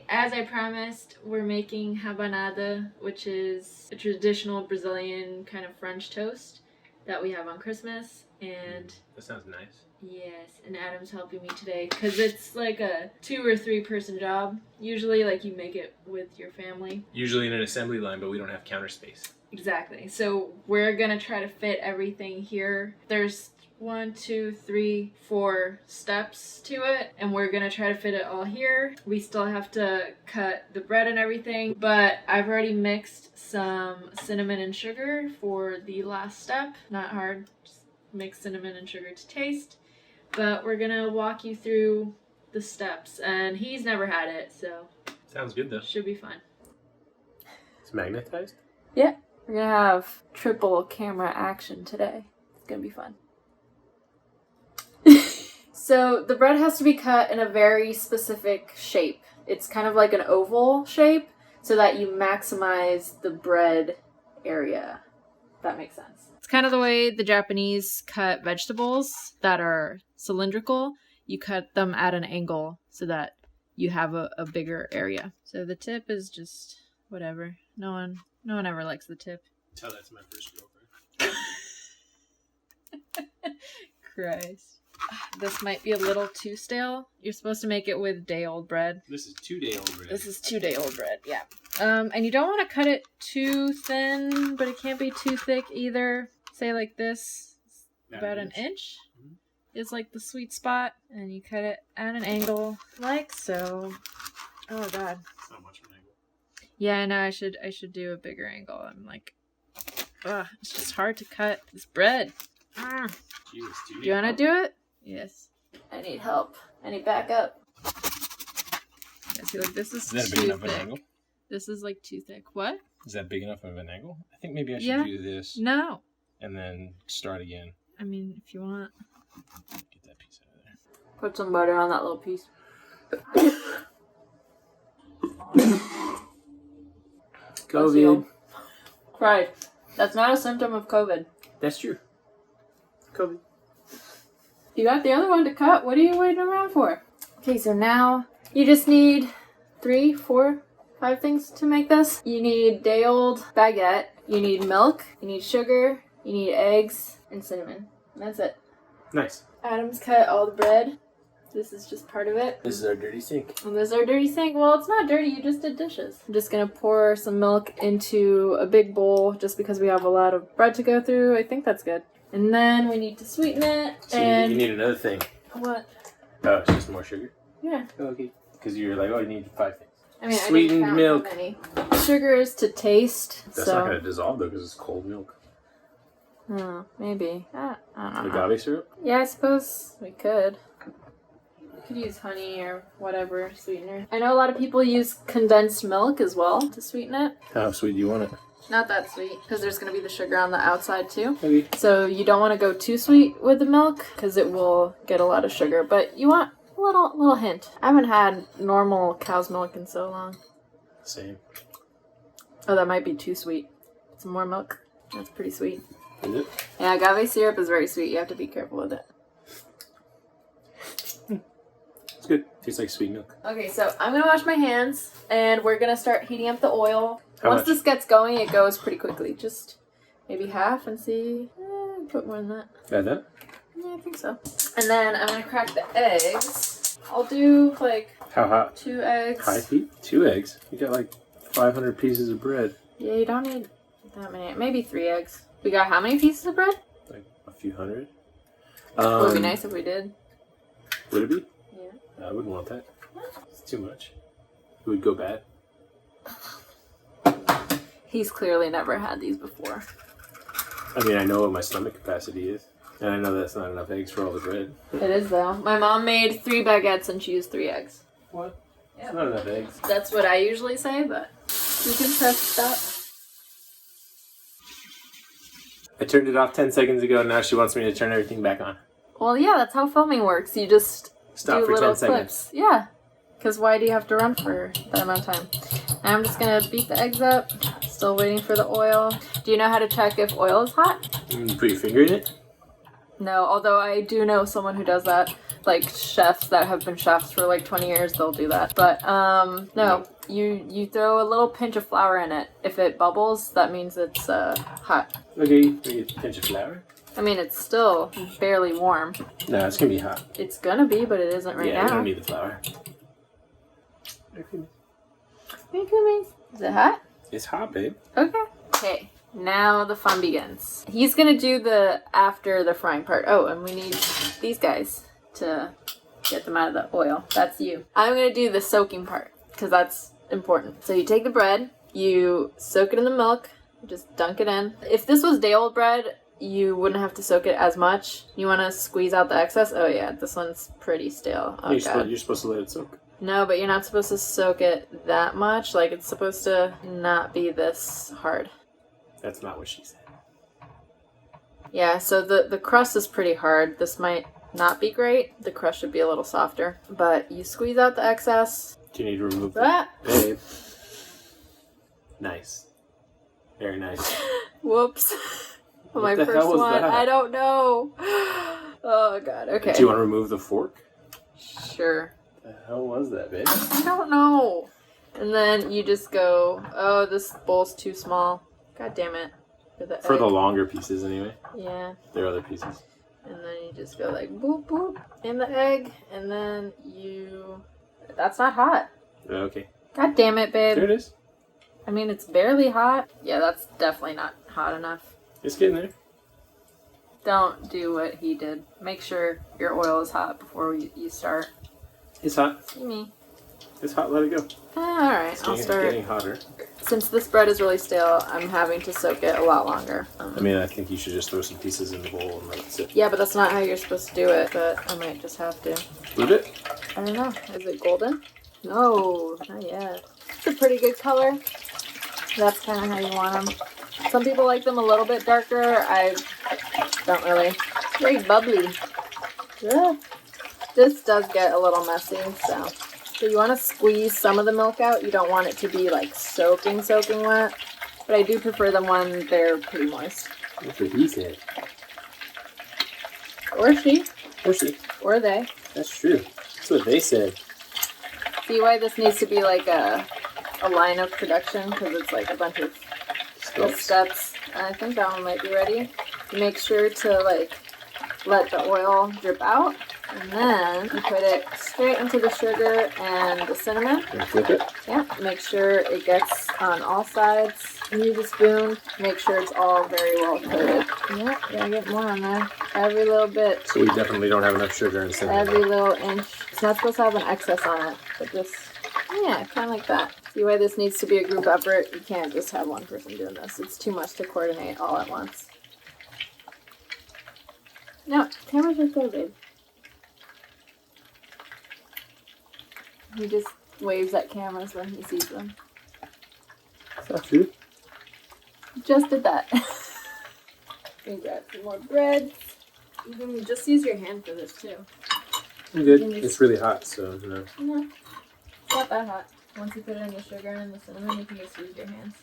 as I promised, we're making Rabanada, which is a traditional Brazilian kind of French toast that we have on Christmas. And that sounds nice. Yes, and Adam's helping me today because it's like a 2 or 3 person job. Usually, like, you make it with your family. Usually in an assembly line, but we don't have counter space. Exactly. So we're gonna try to fit everything here. There's 1, 2, 3, 4 steps to it, and we're gonna try to fit it all here. We still have to cut the bread and everything, but I've already mixed some cinnamon and sugar for the last step. Not hard, just mix cinnamon and sugar to taste. But we're gonna walk you through the steps, and he's never had it, so sounds good though. Should be fun. It's magnetized? Yeah. We're gonna have triple camera action today. It's gonna be fun. So the bread has to be cut in a very specific shape. It's kind of like an oval shape so that you maximize the bread area. If that makes sense. It's kind of the way the Japanese cut vegetables that are cylindrical. You cut them at an angle so that you have a bigger area. So the tip is just whatever. No one ever likes the tip. Tell that to my first girlfriend. Christ. This might be a little too stale. You're supposed to make it with day-old bread. This is 2-day-old bread. This is 2-day-old bread, yeah. And you don't want to cut it too thin, but it can't be too thick either. Say like this, about an inch is like the sweet spot. And you cut it at an angle, like so. Oh, God. It's not much of an angle. Yeah, I know. I should do a bigger angle. I'm like, ugh, it's just hard to cut this bread. Jesus, do you want to do it? Yes. I need help. I need backup. Yeah, see, like, this is that too big enough thick. of an angle? This is like too thick. What? Is that big enough of an angle? I think maybe I should do this. No. And then start again. I mean, if you want. Get that piece out of there. Put some butter on that little piece. COVID. Right. That's not a symptom of COVID. That's true. COVID. You got the other one to cut. What are you waiting around for? Okay, so now you just need 3, 4, 5 things to make this. You need day-old baguette. You need milk. You need sugar. You need eggs and cinnamon. And that's it. Nice. Adam's cut all the bread. This is just part of it. This is our dirty sink. And this is our dirty sink. Well, it's not dirty. You just did dishes. I'm just going to pour some milk into a big bowl just because we have a lot of bread to go through. I think that's good. And then we need to sweeten it. So and you need another thing. What? Oh, it's just more sugar? Yeah. Oh, okay. Because you were like, oh, you need 5 things. I mean, sweetened I didn't count milk. How many. Sugar is to taste. That's not going to dissolve, though, because it's cold milk. Oh, maybe. I don't know. Agave syrup? Yeah, I suppose we could. We could use honey or whatever sweetener. I know a lot of people use condensed milk as well to sweeten it. How sweet do you want it? Not that sweet, because there's going to be the sugar on the outside too. Okay. So you don't want to go too sweet with the milk, because it will get a lot of sugar. But you want a little hint. I haven't had normal cow's milk in so long. Same. Oh, that might be too sweet. Some more milk. That's pretty sweet. Is it? Yeah, agave syrup is very sweet. You have to be careful with it. It's good. Tastes like sweet milk. Okay, so I'm going to wash my hands, and we're going to start heating up the oil. How Once much? this gets going, it goes pretty quickly. Just maybe half and see. Put more than that. Got that? Yeah, I think so. And then I'm going to crack the eggs. I'll do like How hot? 2 eggs. High heat? 2 eggs? You got like 500 pieces of bread. Yeah, you don't need that many. Maybe 3 eggs. We got how many pieces of bread? Like a few hundred. It would be nice if we did. Would it be? Yeah. I wouldn't want that. It's too much. It would go bad. He's clearly never had these before. I mean, I know what my stomach capacity is. And I know that's not enough eggs for all the bread. It is, though. My mom made 3 baguettes and she used 3 eggs. What? Yeah. It's not enough eggs. That's what I usually say, but we can test that. I turned it off 10 seconds ago, and now she wants me to turn everything back on. Well, yeah, that's how filming works. You just Stop do for little 10 seconds. clips. Yeah, because why do you have to run for that amount of time? And I'm just going to beat the eggs up. Still waiting for the oil. Do you know how to check if oil is hot? You put your finger in it? No, although I do know someone who does that. like chefs that have been chefs for like 20 years, they'll do that. But no, you throw a little pinch of flour in it. If it bubbles, that means it's hot. Okay, we get a pinch of flour. I mean, it's still barely warm. No, it's gonna be hot. It's gonna be, but it isn't right now. Yeah, I don't need the flour. Is it hot? It's hot, babe. Okay. Okay. Now the fun begins. He's gonna do the after the frying part. Oh, and we need these guys to get them out of the oil. That's you. I'm gonna do the soaking part because that's important. So you take the bread, you soak it in the milk, just dunk it in. If this was day-old bread, you wouldn't have to soak it as much. You want to squeeze out the excess? Oh yeah, this one's pretty stale. Oh, you're supposed to let it soak. No, but you're not supposed to soak it that much. Like, it's supposed to not be this hard. That's not what she said. Yeah, so the crust is pretty hard. This might not be great. The crust should be a little softer. But you squeeze out the excess. Do you need to remove that? Babe. Nice. Very nice. Whoops. My the first hell was one. that? I don't know. Oh, God. Okay. Do you want to remove the fork? Sure. The hell was that, babe? I don't know. And then you just go, oh, this bowl's too small. God damn it. For the longer pieces, anyway. Yeah. There are other pieces. And then you just go like boop, boop in the egg. And then you... That's not hot. Okay. God damn it, babe. There it is. I mean, it's barely hot. Yeah, that's definitely not hot enough. It's getting there. Don't do what he did. Make sure your oil is hot before you start. It's hot. See me. It's hot, let it go. Alright, I'll start. It's getting hotter. Since this bread is really stale, I'm having to soak it a lot longer. I mean, I think you should just throw some pieces in the bowl and let it sit. Yeah, but that's not how you're supposed to do it, but I might just have to. Flip it? I don't know. Is it golden? No, not yet. It's a pretty good color. That's kind of how you want them. Some people like them a little bit darker. I don't really. Very bubbly. Yeah. This does get a little messy, so you want to squeeze some of the milk out. You don't want it to be like soaking wet. But I do prefer them when they're pretty moist. That's what he said. Or she. Or she. Or they. That's true. That's what they said. See why this needs to be like a line of production? Because it's like a bunch of steps. I think that one might be ready. Make sure to like let the oil drip out. And then you put it straight into the sugar and the cinnamon. And flip it. Yeah, make sure it gets on all sides. Use a spoon. Make sure it's all very well coated. Yeah, gotta get more on there. Every little bit. So we definitely don't have enough sugar and cinnamon. Every little inch. It's not supposed to have an excess on it, but just, yeah, kind of like that. See why this needs to be a group effort? You can't just have one person doing this. It's too much to coordinate all at once. No, cameras are so big. He just waves at cameras when he sees them. Is that true? Just did that. Let me grab some more bread. You can just use your hand for this too. I'm good. It's really hot, so no. No, not that hot. Once you put it in the sugar and the cinnamon, you can just use your hands.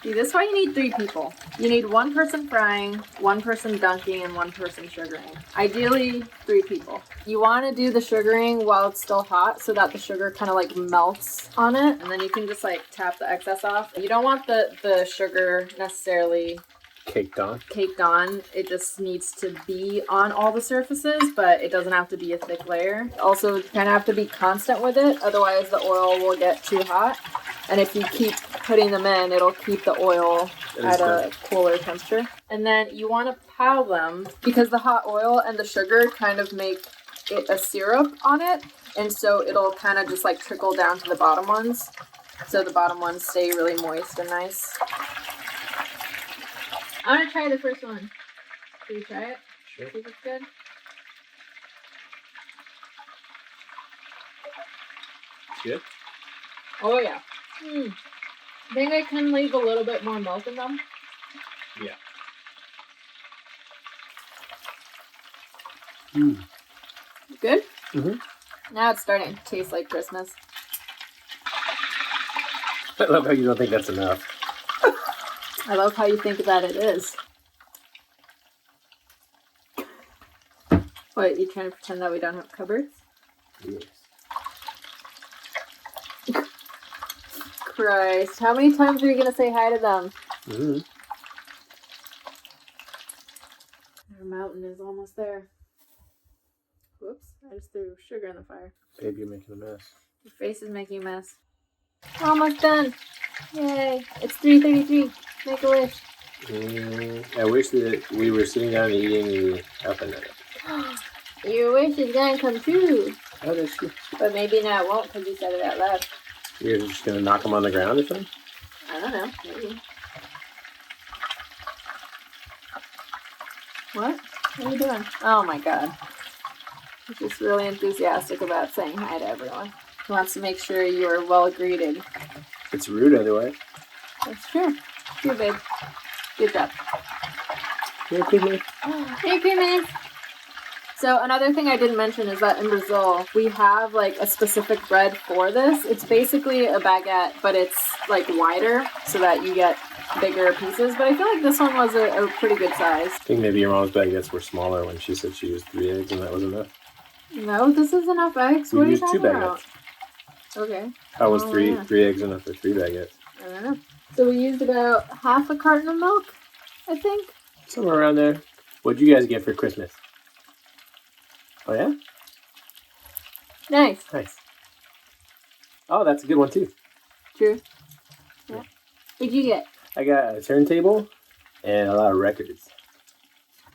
See, this is why you need 3 people. You need 1 person frying, 1 person dunking, and 1 person sugaring. Ideally, 3 people. You want to do the sugaring while it's still hot so that the sugar kind of like melts on it. And then you can just like tap the excess off. You don't want the sugar necessarily caked on. It just needs to be on all the surfaces, but it doesn't have to be a thick layer. Also, you kind of have to be constant with it. Otherwise, the oil will get too hot. And if you keep putting them in, it'll keep the oil at a cooler temperature. And then you want to pile them because the hot oil and the sugar kind of make it a syrup on it. And so it'll kind of just like trickle down to the bottom ones. So the bottom ones stay really moist and nice. I'm going to try the first one. Should we try it? Sure. See if it's good? Good? Oh, yeah. I think I can leave a little bit more milk in them. Yeah. Good? Mm-hmm. Now it's starting to taste like Christmas. I love how you don't think that's enough. I love how you think that it is. What, you trying to pretend that we don't have cupboards? Yes. Christ, how many times are you gonna say hi to them? Mm-hmm. Our mountain is almost there. Whoops, I just threw sugar in the fire. Babe, you're making a mess. Your face is making a mess. We're almost done. Yay. It's 3:33. Make a wish. I wish that we were sitting down and eating the Rabanada. Your wish is gonna come true. Oh, that's true. But maybe now it won't because you said it out loud. You're just going to knock them on the ground or something? I don't know. Maybe. What? What are you doing? Oh my god. He's just really enthusiastic about saying hi to everyone. He wants to make sure you are well greeted. It's rude otherwise. That's true. True, babe. Good job. Merry Christmas. Merry Christmas! So another thing I didn't mention is that in Brazil, we have like a specific bread for this. It's basically a baguette, but it's like wider so that you get bigger pieces. But I feel like this one was a pretty good size. I think maybe your mom's baguettes were smaller when she said she used 3 eggs and that was enough. No, this is enough eggs. We what are you used talking 2 about? baguettes. Okay. How was Oh, 3 yeah. 3 eggs enough for 3 baguettes? I don't know. So we used about half a carton of milk, I think. Somewhere around there. What'd you guys get for Christmas? Oh, yeah? Nice. Nice. Oh, that's a good one, too. True. Yeah. What'd you get? I got a turntable and a lot of records.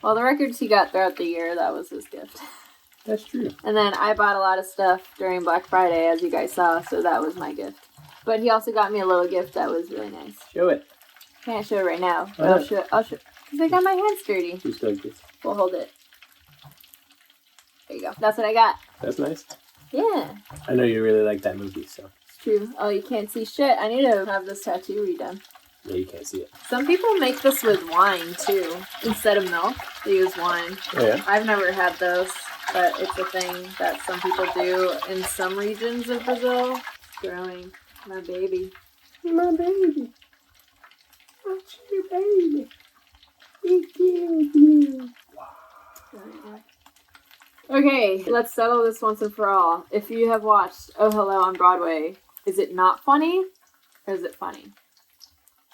Well, the records he got throughout the year, that was his gift. That's true. And then I bought a lot of stuff during Black Friday, as you guys saw, so that was my gift. But he also got me a little gift that was really nice. Show it. Can't show it right now. Why I'll not? show. Because I got my hands dirty. Who's got this? We'll hold it. There you go. That's what I got. That's nice. Yeah. I know you really like that movie, so. It's true. Oh, you can't see shit. I need to have this tattoo redone. Yeah, you can't see it. Some people make this with wine, too. Instead of milk, they use wine. Oh, yeah? I've never had those, but it's a thing that some people do in some regions of Brazil. It's growing. My baby. My baby. What's your baby? He killed you. Okay, let's settle this once and for all. If you have watched Oh Hello on Broadway, is it not funny? Or is it funny?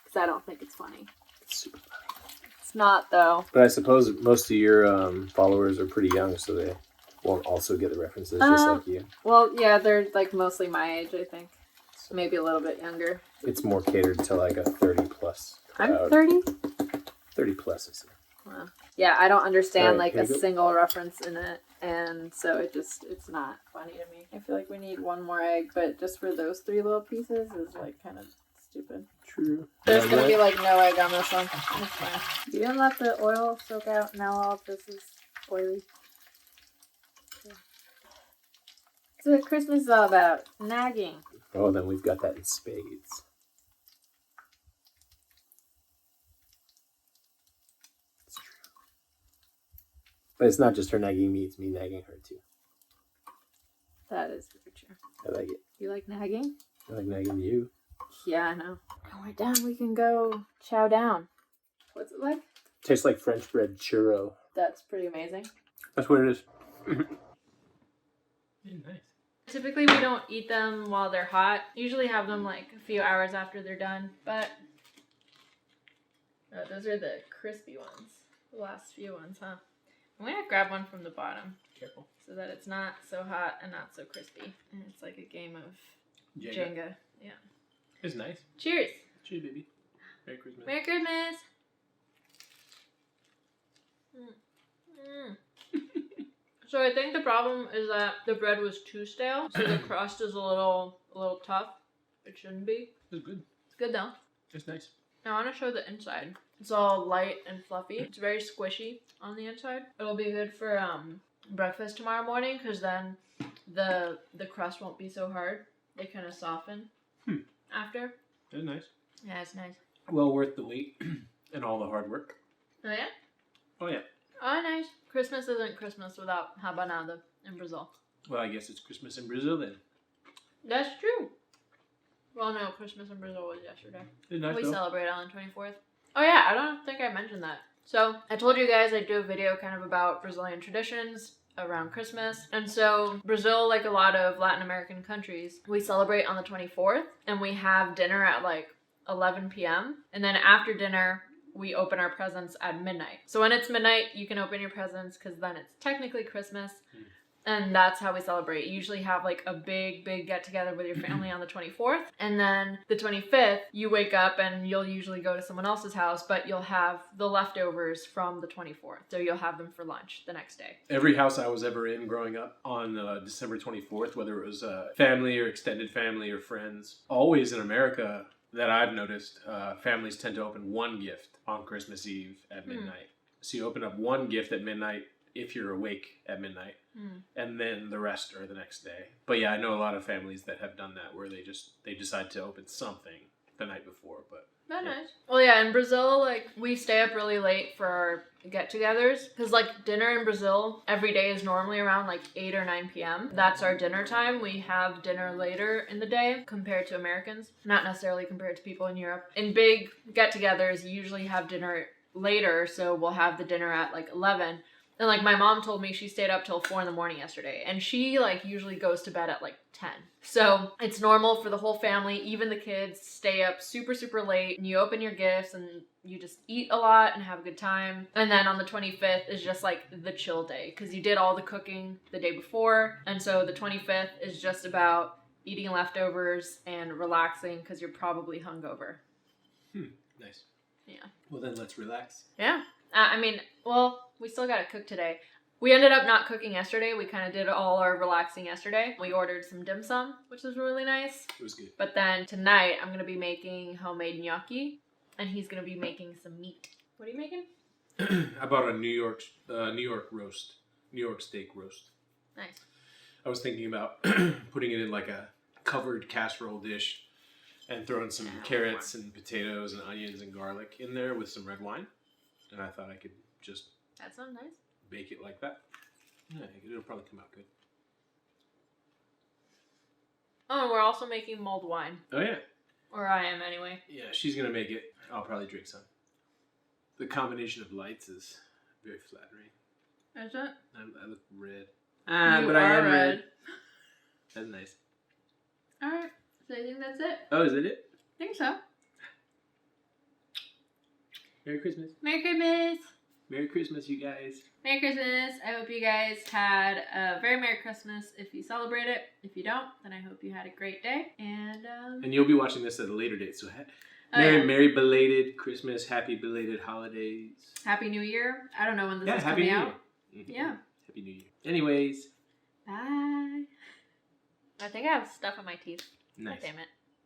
Because I don't think it's funny. It's super funny. It's not, though. But I suppose most of your followers are pretty young, so they won't also get the references just like you. Well, yeah, they're like mostly my age, I think. Maybe a little bit younger. It's more catered to like a 30-plus crowd. I'm 30? 30-plus, I see. Wow. Yeah, I don't understand Alright, like a here you go. single reference in it, and so it's not funny to me. I feel like we need one more egg, but just for those 3 little pieces is like kind of stupid. True. There's Yeah, gonna that- be like no egg on this one. That's fine. You didn't let the oil soak out. Now all of this is oily. That's what Christmas is all about. Nagging. Oh, then we've got that in spades. It's true. But it's not just her nagging me, it's me nagging her too. That is very true. I like it. You like nagging? I like nagging you. Yeah, I know. When we're done, we can go chow down. What's it like? Tastes like French bread churro. That's pretty amazing. That's what it is. Nice. Typically, we don't eat them while they're hot. Usually have them like a few hours after they're done, but oh, those are the crispy ones. The last few ones, huh? I'm gonna grab one from the bottom Careful. so that it's not so hot and not so crispy. And it's like a game of Jenga. Yeah. It's nice. Cheers! Cheers, baby. Merry Christmas. Merry Christmas! Mm. So I think the problem is that the bread was too stale, so the crust is a little tough. It shouldn't be. It's good. It's good though. It's nice. I want to show the inside. It's all light and fluffy. It's very squishy on the inside. It'll be good for breakfast tomorrow morning because then the crust won't be so hard. They kind of soften after. It's nice. Yeah, it's nice. Well worth the wait and all the hard work. Oh yeah? Oh, yeah. Oh, nice. Christmas isn't Christmas without Rabanada in Brazil. Well, I guess it's Christmas in Brazil then. That's true. Well, no, Christmas in Brazil was yesterday. It's nice We though. celebrate on the 24th. Oh yeah, I don't think I mentioned that. So, I told you guys I'd do a video kind of about Brazilian traditions. around Christmas. And so Brazil, like a lot of Latin American countries, we celebrate on the 24th and we have dinner at like 11 p.m. And then after dinner, we open our presents at midnight. So when it's midnight, you can open your presents because then it's technically Christmas. And that's how we celebrate. You usually have like a big get together with your family on the 24th. And then the 25th, you wake up and you'll usually go to someone else's house, but you'll have the leftovers from the 24th. So you'll have them for lunch the next day. Every house I was ever in growing up on December 24th, whether it was family or extended family or friends, always in America that I've noticed, families tend to open one gift on Christmas Eve at midnight. So you open up one gift at midnight if you're awake at midnight, and then the rest are the next day. But yeah, I know a lot of families that have done that where they decide to open something the night before. But that's nice. Well, yeah, in Brazil, like we stay up really late for our get-togethers because like dinner in Brazil every day is normally around like 8 or 9 p.m. That's our dinner time. We have dinner later in the day compared to Americans, not necessarily compared to people in Europe. In big get-togethers, you usually have dinner later, so we'll have the dinner at like 11. And, like, my mom told me she stayed up till 4 in the morning yesterday. And she, like, usually goes to bed at, like, 10. So, it's normal for the whole family, even the kids, stay up super late. And you open your gifts and you just eat a lot and have a good time. And then on the 25th is just, like, the chill day. Because you did all the cooking the day before. And so the 25th is just about eating leftovers and relaxing because you're probably hungover. Nice. Yeah. Well, then let's relax. Yeah. We still gotta cook today. We ended up not cooking yesterday. We kind of did all our relaxing yesterday. We ordered some dim sum, which was really nice. It was good. But then tonight, I'm gonna be making homemade gnocchi, and he's gonna be making some meat. What are you making? I bought a New York roast, New York steak roast. Nice. I was thinking about putting it in like a covered casserole dish and throwing some carrots and potatoes and onions and garlic in there with some red wine. And I thought I could just... That sounds nice. Bake it like that. Yeah, it'll probably come out good. Oh, and we're also making mulled wine. Oh, yeah. Or I am, anyway. Yeah, she's going to make it. I'll probably drink some. The combination of lights is very flattering. Is it? I look red. You are red. That's nice. Alright, so I think that's it. Oh, is that it? I think so. Merry Christmas. Merry Christmas! Merry Christmas, you guys. Merry Christmas. I hope you guys had a very Merry Christmas if you celebrate it. If you don't, then I hope you had a great day. And you'll be watching this at a later date, so Merry belated Christmas, happy belated holidays. Happy New Year. I don't know when this is happy coming New out. Year. Mm-hmm. Yeah. Happy New Year. Anyways. Bye. I think I have stuff in my teeth. Nice. God damn it.